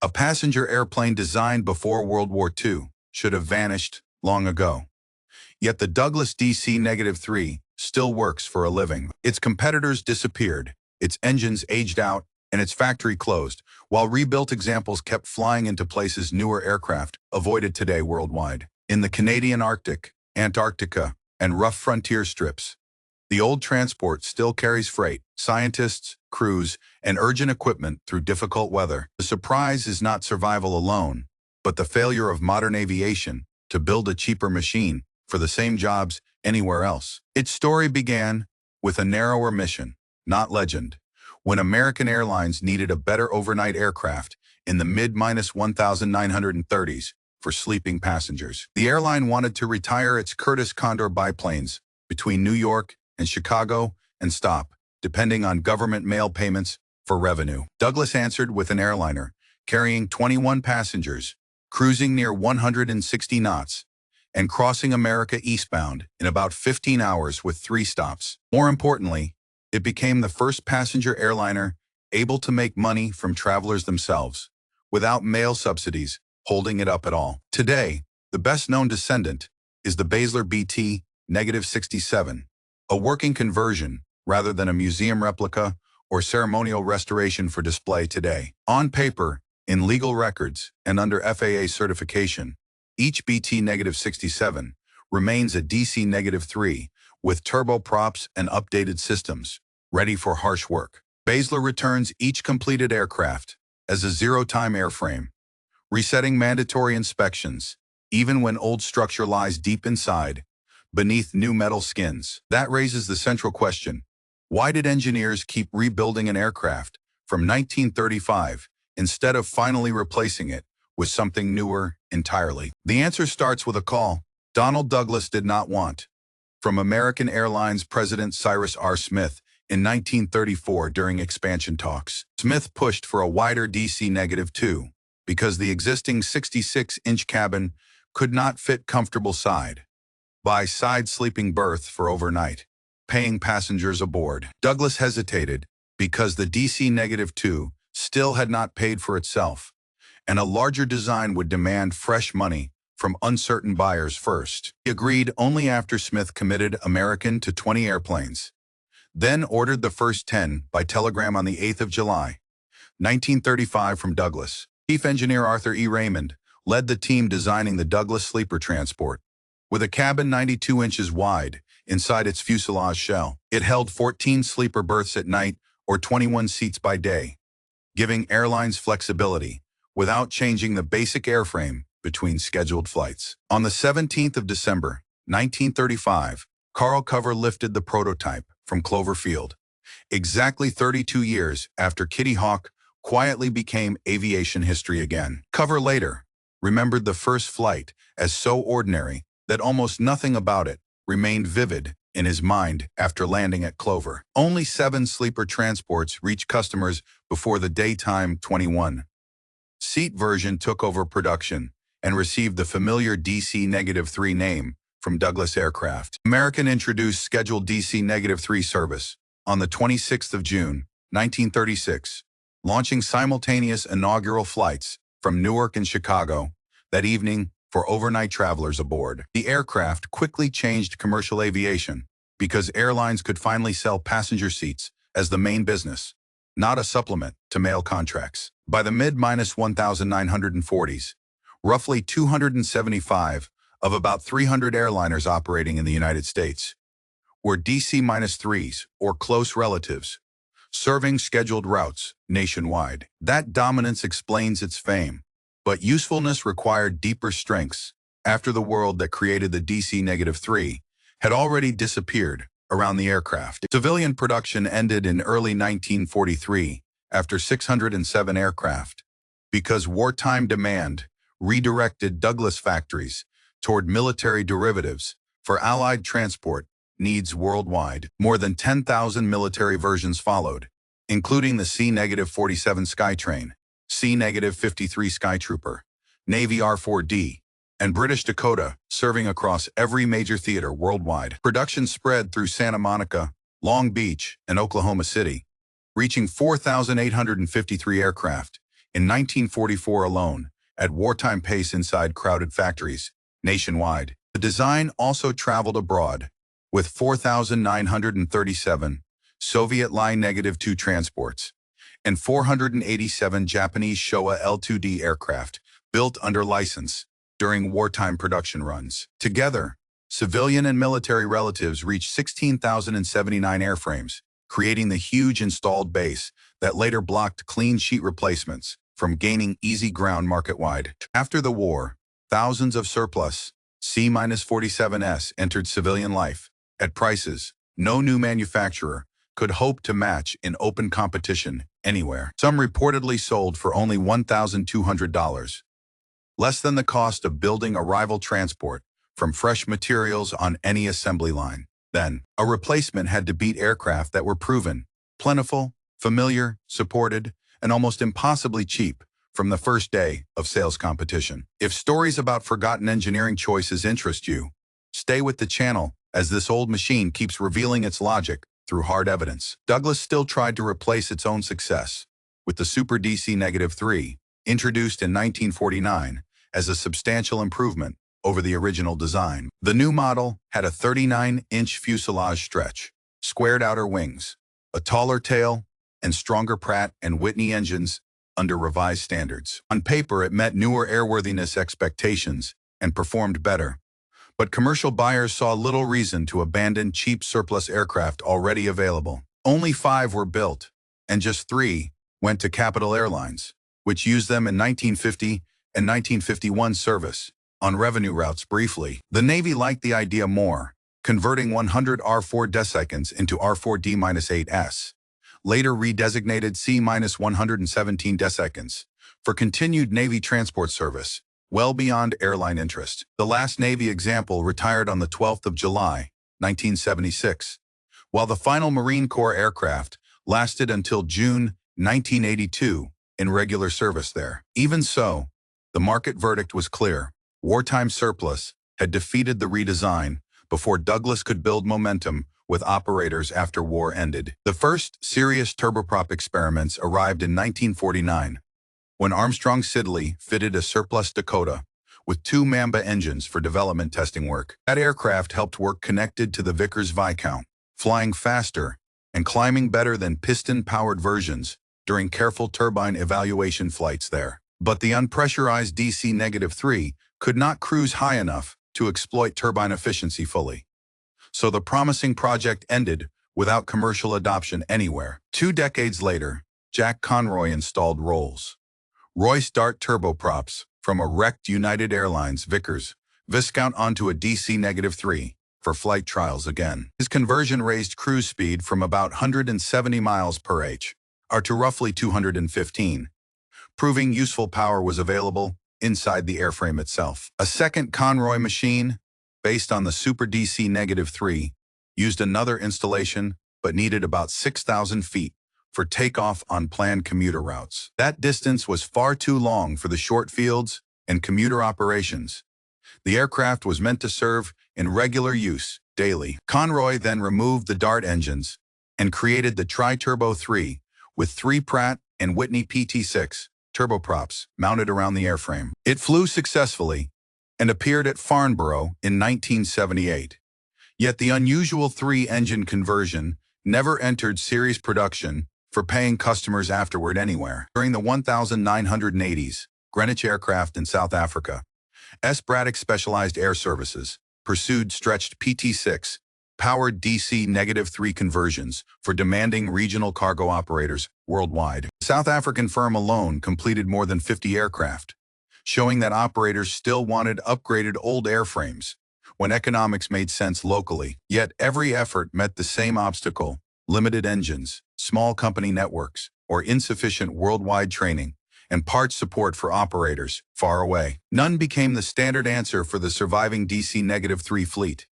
A passenger airplane designed before World War II should have vanished long ago. Yet the Douglas DC-3 still works for a living. Its competitors disappeared, its engines aged out, and its factory closed, while rebuilt examples kept flying into places newer aircraft avoided today worldwide. In the Canadian Arctic, Antarctica, and rough frontier strips, the old transport still carries freight, scientists, crews, and urgent equipment through difficult weather. The surprise is not survival alone, but the failure of modern aviation to build a cheaper machine for the same jobs anywhere else. Its story began with a narrower mission, not legend, when American Airlines needed a better overnight aircraft in the mid-1930s for sleeping passengers. The airline wanted to retire its Curtiss Condor biplanes between New York and Chicago and stop, depending on government mail payments for revenue. Douglas answered with an airliner carrying 21 passengers, cruising near 160 knots, and crossing America eastbound in about 15 hours with 3 stops. More importantly, it became the first passenger airliner able to make money from travelers themselves, without mail subsidies holding it up at all. Today, the best-known descendant is the Basler BT-67, a working conversion rather than a museum replica or ceremonial restoration for display today. On paper, in legal records, and under FAA certification, each BT-67 remains a DC-3 with turboprops and updated systems, ready for harsh work. Basler returns each completed aircraft as a zero-time airframe, resetting mandatory inspections, even when old structure lies deep inside, beneath new metal skins. That raises the central question: why did engineers keep rebuilding an aircraft from 1935 instead of finally replacing it with something newer entirely? The answer starts with a call Donald Douglas did not want, from American Airlines President Cyrus R. Smith in 1934 during expansion talks. Smith pushed for a wider DC-2 because the existing 66-inch cabin could not fit comfortable side-by-side sleeping berths for overnight, paying passengers aboard. Douglas hesitated because the DC-2 still had not paid for itself, and a larger design would demand fresh money from uncertain buyers first. He agreed only after Smith committed American to 20 airplanes, then ordered the first 10 by telegram on the 8th of July, 1935 from Douglas. Chief Engineer Arthur E. Raymond led the team designing the Douglas sleeper transport. With a cabin 92 inches wide inside its fuselage shell, it held 14 sleeper berths at night or 21 seats by day, giving airlines flexibility without changing the basic airframe between scheduled flights. On the 17th of December, 1935, Carl Cover lifted the prototype from Clover Field, exactly 32 years after Kitty Hawk quietly became aviation history again. Cover later remembered the first flight as so ordinary that almost nothing about it remained vivid in his mind after landing at Clover. Only 7 sleeper transports reached customers before the daytime 21-seat version took over production and received the familiar DC-3 name from Douglas Aircraft. American introduced scheduled DC-3 service on the 26th of June, 1936, launching simultaneous inaugural flights from Newark and Chicago that evening for overnight travelers aboard. The aircraft quickly changed commercial aviation because airlines could finally sell passenger seats as the main business, not a supplement to mail contracts. By the mid-1940s, roughly 275 of about 300 airliners operating in the United States were DC-3s or close relatives, serving scheduled routes nationwide. That dominance explains its fame, but usefulness required deeper strengths after the world that created the DC-3 had already disappeared around the aircraft. Civilian production ended in early 1943 after 607 aircraft because wartime demand redirected Douglas factories toward military derivatives for Allied transport needs worldwide. More than 10,000 military versions followed, including the C-47 Skytrain, C-53 Skytrooper, Navy R-4D, and British Dakota, serving across every major theater worldwide. Production spread through Santa Monica, Long Beach, and Oklahoma City, reaching 4,853 aircraft in 1944 alone, at wartime pace inside crowded factories nationwide. The design also traveled abroad, with 4,937 Soviet Lie-2 transports and 487 Japanese Showa L-2D aircraft built under license during wartime production runs. Together, civilian and military relatives reached 16,079 airframes, creating the huge installed base that later blocked clean sheet replacements from gaining easy ground market-wide. After the war, thousands of surplus C-47S entered civilian life at prices no new manufacturer could hope to match in open competition anywhere. Some reportedly sold for only $1,200, less than the cost of building a rival transport from fresh materials on any assembly line. Then, a replacement had to beat aircraft that were proven, plentiful, familiar, supported, and almost impossibly cheap from the first day of sales competition. If stories about forgotten engineering choices interest you, stay with the channel as this old machine keeps revealing its logic through hard evidence. Douglas still tried to replace its own success with the Super DC-3, introduced in 1949 as a substantial improvement over the original design. The new model had a 39-inch fuselage stretch, squared outer wings, a taller tail, and stronger Pratt and Whitney engines under revised standards. On paper, it met newer airworthiness expectations and performed better, but commercial buyers saw little reason to abandon cheap surplus aircraft already available. Only 5 were built, and just 3 went to Capital Airlines, which used them in 1950 and 1951 service on revenue routes briefly. The Navy liked the idea more, converting 100 R4 desiccants into R4 D-8S, later redesignated C-117 desiccants, for continued Navy transport service, well beyond airline interest. The last Navy example retired on the 12th of July, 1976, while the final Marine Corps aircraft lasted until June 1982 in regular service there. Even so, the market verdict was clear. Wartime surplus had defeated the redesign before Douglas could build momentum with operators after war ended. The first serious turboprop experiments arrived in 1949, when Armstrong Siddeley fitted a surplus Dakota with 2 Mamba engines for development testing work. That aircraft helped work connected to the Vickers Viscount, flying faster and climbing better than piston-powered versions during careful turbine evaluation flights there. But the unpressurized DC-3 could not cruise high enough to exploit turbine efficiency fully. So the promising project ended without commercial adoption anywhere. 2 decades later, Jack Conroy installed Rolls-Royce Dart turboprops from a wrecked United Airlines Vickers Viscount onto a DC-3 for flight trials again. His conversion raised cruise speed from about 170 miles per h to roughly 215, proving useful power was available inside the airframe itself. A second Conroy machine, based on the Super DC-3, used another installation but needed about 6,000 feet for takeoff on planned commuter routes. That distance was far too long for the short fields and commuter operations. The aircraft was meant to serve in regular use daily. Conroy then removed the Dart engines and created the Tri-Turbo 3 with 3 Pratt and Whitney PT6 turboprops mounted around the airframe. It flew successfully and appeared at Farnborough in 1978. Yet the unusual 3-engine conversion never entered series production for paying customers afterward anywhere. During the 1980s, Greenwich Aircraft in South Africa, S. Braddock Specialized Air Services, pursued stretched PT6 powered DC-3 conversions for demanding regional cargo operators worldwide. The South African firm alone completed more than 50 aircraft, showing that operators still wanted upgraded old airframes when economics made sense locally. Yet every effort met the same obstacle: limited engines, small company networks, or insufficient worldwide training and parts support for operators far away. None became the standard answer for the surviving DC-3 fleet,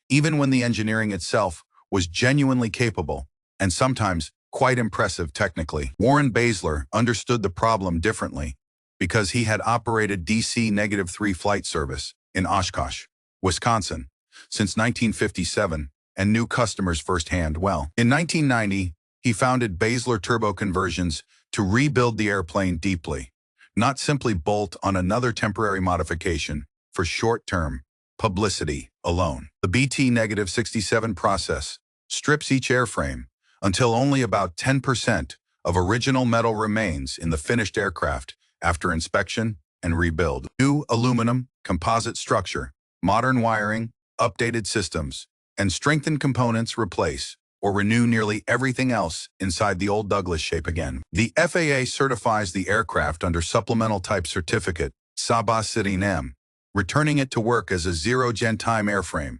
even when the engineering itself was genuinely capable and sometimes quite impressive technically. Warren Basler understood the problem differently because he had operated DC-3 flight service in Oshkosh, Wisconsin, since 1957 and knew customers firsthand well. In 1990, he founded Basler Turbo Conversions to rebuild the airplane deeply, not simply bolt on another temporary modification for short-term publicity alone. The BT-67 process strips each airframe until only about 10% of original metal remains in the finished aircraft after inspection and rebuild. New aluminum, composite structure, modern wiring, updated systems, and strengthened components replace or renew nearly everything else inside the old Douglas shape again. The FAA certifies the aircraft under Supplemental Type Certificate, SABA-CITIN-M, returning it to work as a zero-gen time airframe,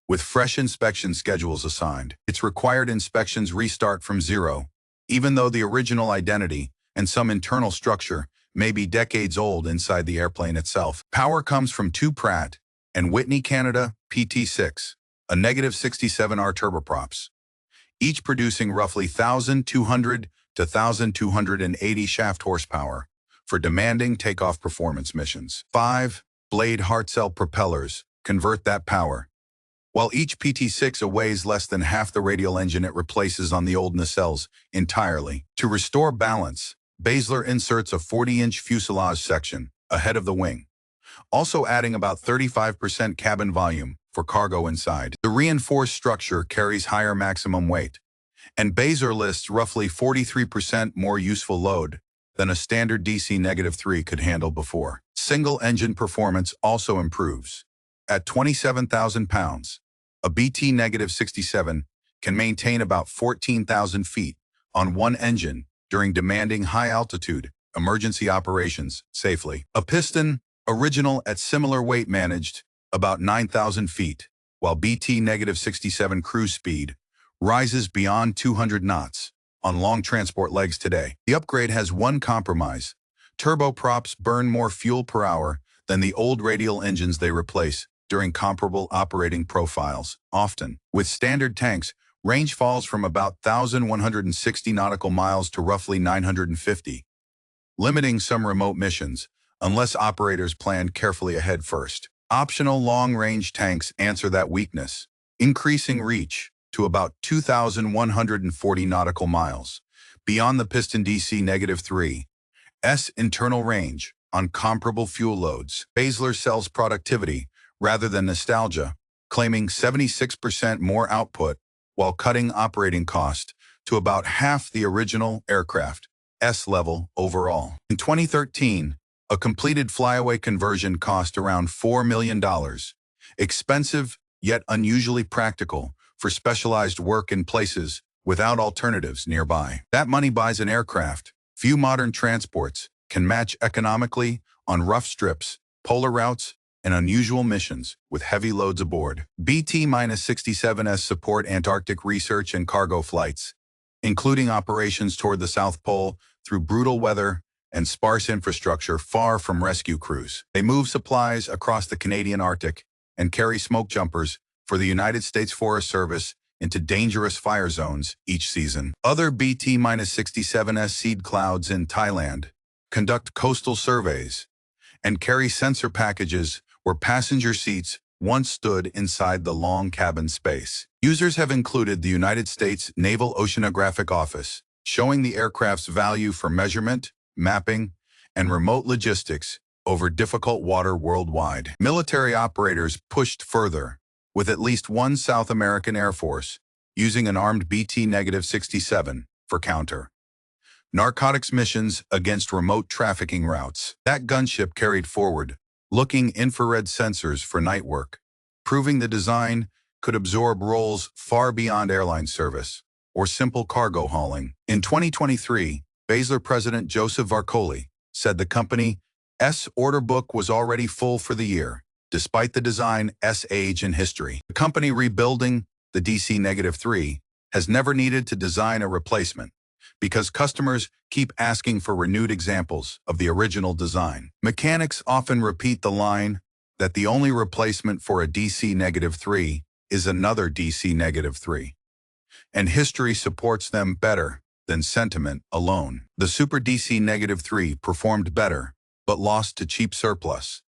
with fresh inspection schedules assigned. Its required inspections restart from zero, even though the original identity and some internal structure may be decades old inside the airplane itself. Power comes from two Pratt and Whitney Canada PT6, a -67R turboprops, each producing roughly 1,200 to 1,280 shaft horsepower for demanding takeoff performance missions. 5 blade Hartzell propellers convert that power, while each PT6 weighs less than half the radial engine it replaces on the old nacelles entirely. To restore balance, Basler inserts a 40-inch fuselage section ahead of the wing, also adding about 35% cabin volume for cargo inside. The reinforced structure carries higher maximum weight, and Basler lists roughly 43% more useful load than a standard DC-3 could handle before. Single-engine performance also improves. At 27,000 pounds, a BT-67 can maintain about 14,000 feet on one engine during demanding high-altitude emergency operations safely. A piston, original at similar weight, managed about 9,000 feet, while BT-67 cruise speed rises beyond 200 knots on long transport legs today. The upgrade has one compromise. Turboprops burn more fuel per hour than the old radial engines they replace during comparable operating profiles. Often, with standard tanks, range falls from about 1,160 nautical miles to roughly 950, limiting some remote missions unless operators plan carefully ahead first. Optional long-range tanks answer that weakness, increasing reach to about 2,140 nautical miles, beyond the piston DC-3's internal range on comparable fuel loads. Basler sells productivity rather than nostalgia, claiming 76% more output while cutting operating cost to about half the original aircraft S-level overall. In 2013, a completed flyaway conversion cost around $4 million, expensive yet unusually practical for specialized work in places without alternatives nearby. That money buys an aircraft few modern transports can match economically on rough strips, polar routes, and unusual missions with heavy loads aboard. BT-67s support Antarctic research and cargo flights, including operations toward the South Pole through brutal weather and sparse infrastructure far from rescue crews. They move supplies across the Canadian Arctic and carry smoke jumpers for the United States Forest Service into dangerous fire zones each season. Other BT-67s seed clouds in Thailand, conduct coastal surveys, and carry sensor packages where passenger seats once stood inside the long cabin space. Users have included the United States Naval Oceanographic Office, showing the aircraft's value for measurement, mapping, and remote logistics over difficult water worldwide. Military operators pushed further, with at least one South American Air Force using an armed BT-67 for counter narcotics missions against remote trafficking routes. That gunship carried forward-looking infrared sensors for night work, proving the design could absorb roles far beyond airline service or simple cargo hauling. In 2023, Basler President Joseph Varcoli said the company's order book was already full for the year, despite the design's age and history. The company rebuilding the DC-3 has never needed to design a replacement because customers keep asking for renewed examples of the original design. Mechanics often repeat the line that the only replacement for a DC-3 is another DC-3, and history supports them better than sentiment alone. The Super DC-3 performed better, but lost to cheap surplus.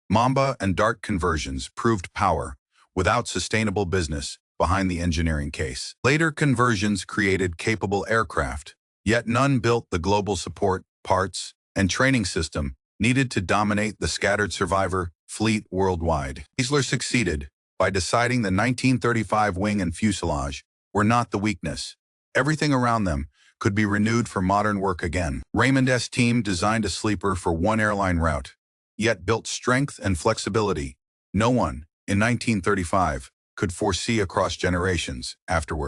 Mamba and Dart conversions proved power without sustainable business behind the engineering case. Later conversions created capable aircraft Yet none built the global support, parts, and training system needed to dominate the scattered survivor fleet worldwide. Basler succeeded by deciding the 1935 wing and fuselage were not the weakness. Everything around them could be renewed for modern work again. Raymond's team designed a sleeper for one airline route, yet built strength and flexibility no one, in 1935, could foresee across generations afterward.